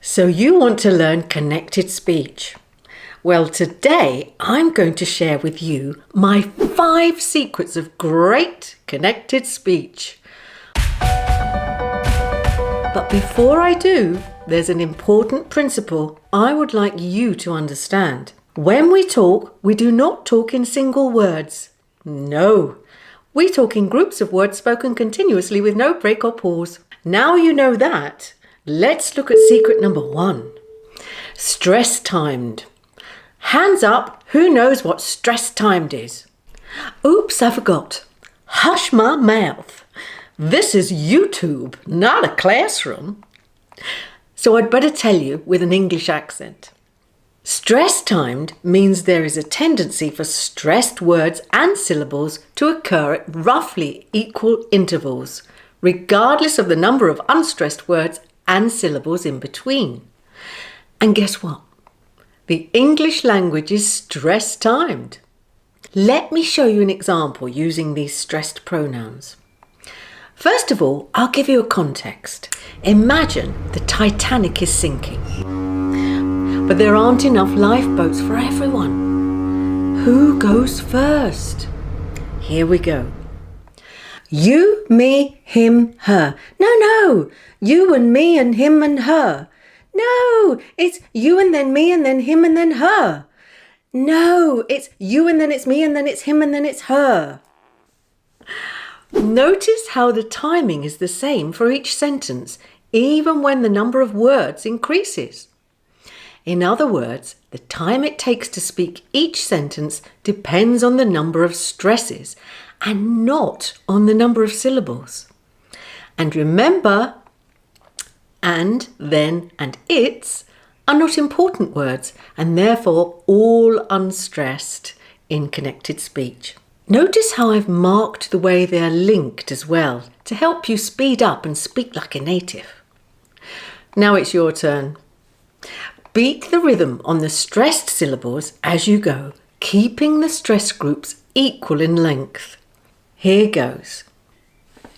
So you want to learn connected speech? Well, today I'm going to share with you my 5 secrets of great connected speech. But before I do, there's an important principle I would like you to understand. When we talk, we do not talk in single words. No, we talk in groups of words spoken continuously with no break or pause. Now you know that, let's look at secret number 1. Stress-timed. Hands up, who knows what stress-timed is? Oops, I forgot. Hush my mouth. This is YouTube, not a classroom. So I'd better tell you with an English accent. Stress-timed means there is a tendency for stressed words and syllables to occur at roughly equal intervals, regardless of the number of unstressed words and syllables in between. And guess what? The English language is stress-timed. Let me show you an example using these stressed pronouns. First of all, I'll give you a context. Imagine the Titanic is sinking, but there aren't enough lifeboats for everyone. Who goes first? Here we go. You, me, him, her. No, you and me and him and her. No, it's you and then me and then him and then her. No, it's you and then it's me and then it's him and then it's her. Notice how the timing is the same for each sentence, even when the number of words increases. In other words, the time it takes to speak each sentence depends on the number of stresses and not on the number of syllables. And remember, and, then, and it's are not important words and therefore all unstressed in connected speech. Notice how I've marked the way they are linked as well to help you speed up and speak like a native. Now it's your turn. Beat the rhythm on the stressed syllables as you go, keeping the stress groups equal in length. Here goes.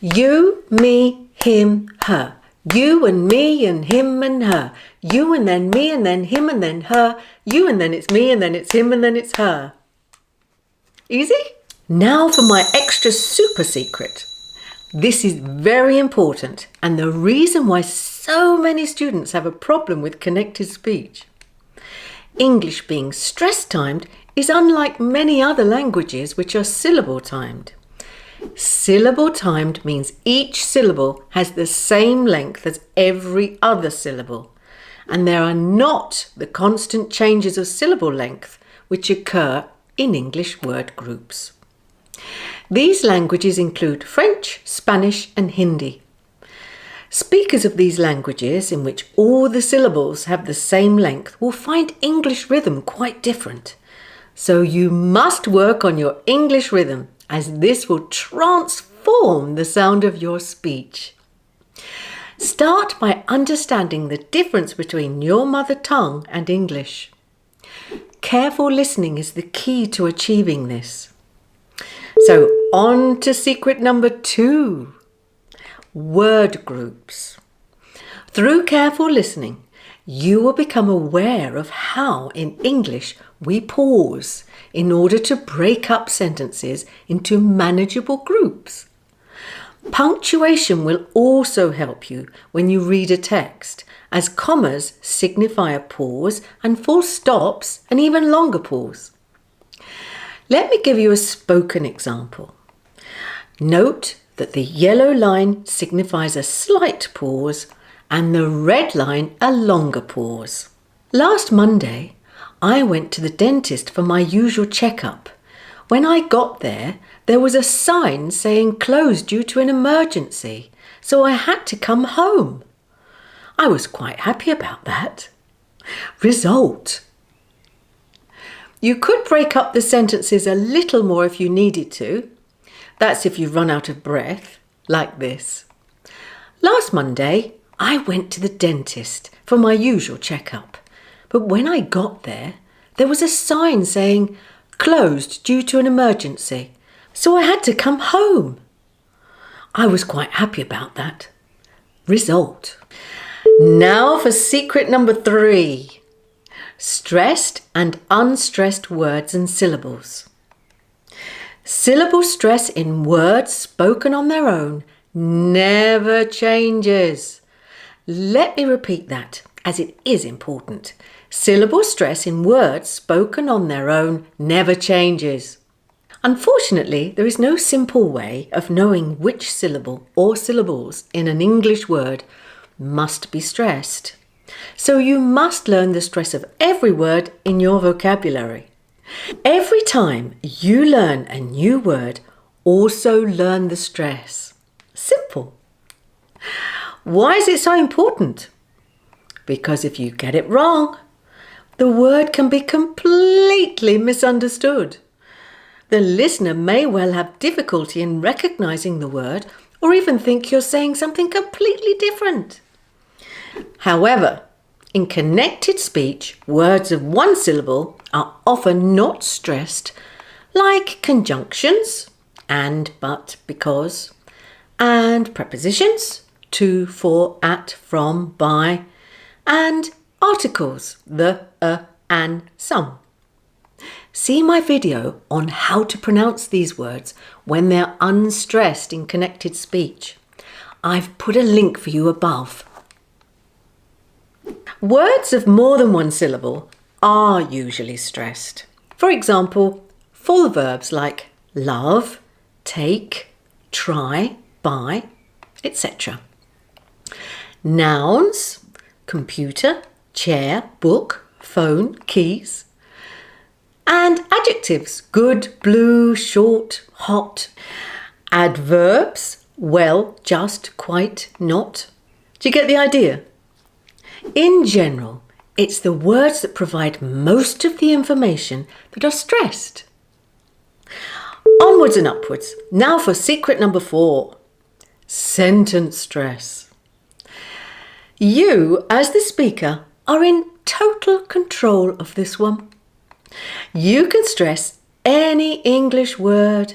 You, me, him, her. You and me and him and her. You and then me and then him and then her. You and then it's me and then it's him and then it's her. Easy? Now for my extra super secret. This is very important and the reason why so many students have a problem with connected speech. English being stress-timed is unlike many other languages which are syllable-timed. Syllable-timed means each syllable has the same length as every other syllable, and there are not the constant changes of syllable length which occur in English word groups. These languages include French, Spanish and Hindi. Speakers of these languages, in which all the syllables have the same length, will find English rhythm quite different. So you must work on your English rhythm, as this will transform the sound of your speech. Start by understanding the difference between your mother tongue and English. Careful listening is the key to achieving this. So on to secret number 2, word groups. Through careful listening, you will become aware of how in English we pause in order to break up sentences into manageable groups. Punctuation will also help you when you read a text, as commas signify a pause and full stops an even longer pause. Let me give you a spoken example. Note that the yellow line signifies a slight pause and the red line a longer pause. Last Monday, I went to the dentist for my usual checkup. When I got there, there was a sign saying closed due to an emergency, so I had to come home. I was quite happy about that. Result. You could break up the sentences a little more if you needed to. That's if you run out of breath, like this. Last Monday, I went to the dentist for my usual checkup. But when I got there, there was a sign saying closed due to an emergency, so I had to come home. I was quite happy about that. Result. Now for secret number 3. Stressed and unstressed words and syllables. Syllable stress in words spoken on their own never changes. Let me repeat that, as it is important. Syllable stress in words spoken on their own never changes. Unfortunately, there is no simple way of knowing which syllable or syllables in an English word must be stressed. So you must learn the stress of every word in your vocabulary. Every time you learn a new word, also learn the stress. Simple. Why is it so important? Because if you get it wrong, the word can be completely misunderstood. The listener may well have difficulty in recognizing the word or even think you're saying something completely different. However, in connected speech, words of one syllable are often not stressed, like conjunctions, and, but, because, and prepositions, to, for, at, from, by, and articles, the, an, some. See my video on how to pronounce these words when they're unstressed in connected speech. I've put a link for you above. Words of more than one syllable are usually stressed. For example, full verbs like love, take, try, buy, etc. Nouns, computer, chair, book, phone, keys. And adjectives, good, blue, short, hot. Adverbs, well, just, quite, not. Do you get the idea? In general, it's the words that provide most of the information that are stressed. Onwards and upwards. Now for secret number 4. Sentence stress. You, as the speaker, are in total control of this one. You can stress any English word,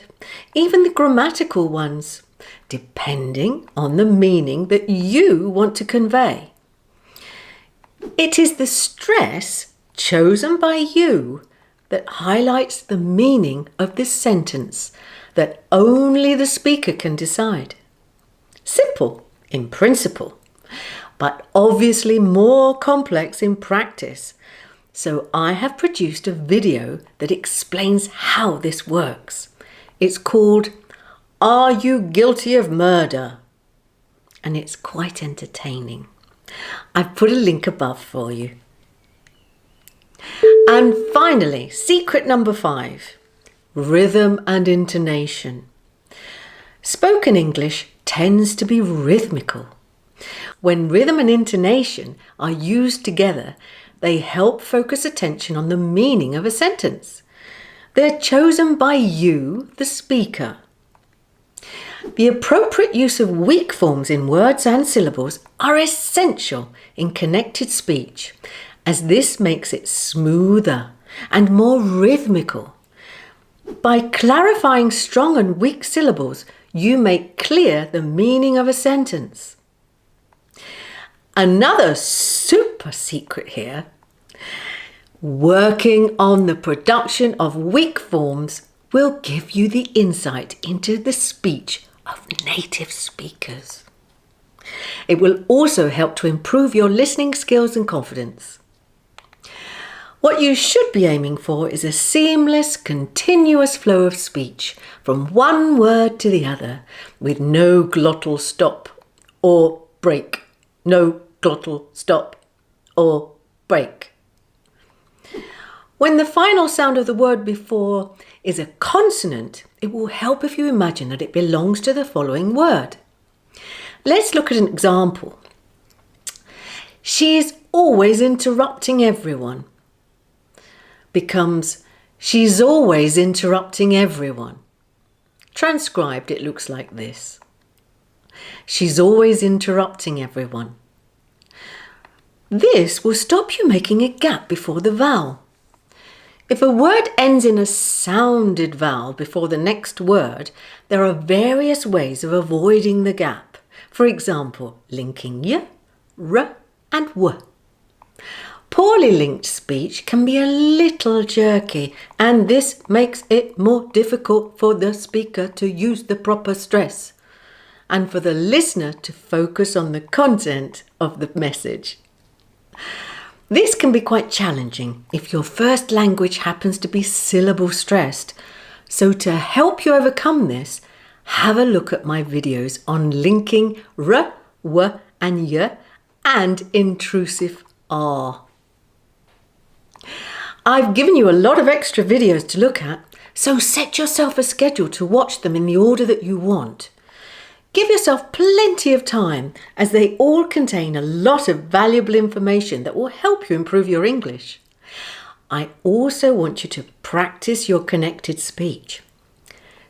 even the grammatical ones, depending on the meaning that you want to convey. It is the stress chosen by you that highlights the meaning of this sentence that only the speaker can decide. Simple in principle, but obviously more complex in practice. So I have produced a video that explains how this works. It's called Are You Guilty of Murder? And it's quite entertaining. I've put a link above for you. And finally, secret number 5, rhythm and intonation. Spoken English tends to be rhythmical. When rhythm and intonation are used together, they help focus attention on the meaning of a sentence. They're chosen by you, the speaker. The appropriate use of weak forms in words and syllables are essential in connected speech, as this makes it smoother and more rhythmical. By clarifying strong and weak syllables, you make clear the meaning of a sentence. Another super secret here, working on the production of weak forms will give you the insight into the speech of native speakers. It will also help to improve your listening skills and confidence. What you should be aiming for is a seamless, continuous flow of speech from one word to the other with no glottal stop or break. No glottal stop or break. When the final sound of the word before is a consonant, it will help if you imagine that it belongs to the following word. Let's look at an example. She is always interrupting everyone. Becomes, she's always interrupting everyone. Transcribed, it looks like this. She's always interrupting everyone. This will stop you making a gap before the vowel. If a word ends in a sounded vowel before the next word, there are various ways of avoiding the gap. For example, linking y, r, and w. Poorly linked speech can be a little jerky, and this makes it more difficult for the speaker to use the proper stress and for the listener to focus on the content of the message. This can be quite challenging if your first language happens to be syllable stressed. So to help you overcome this, have a look at my videos on linking r, w and y and intrusive r. I've given you a lot of extra videos to look at, so set yourself a schedule to watch them in the order that you want. Give yourself plenty of time, as they all contain a lot of valuable information that will help you improve your English. I also want you to practice your connected speech.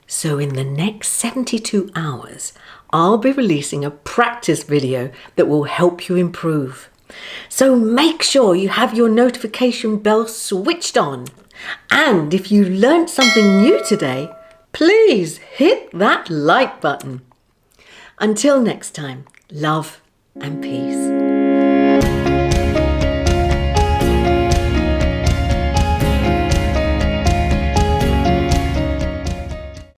So in the next 72 hours, I'll be releasing a practice video that will help you improve. So make sure you have your notification bell switched on. And if you learnt something new today, please hit that like button. Until next time, love and peace.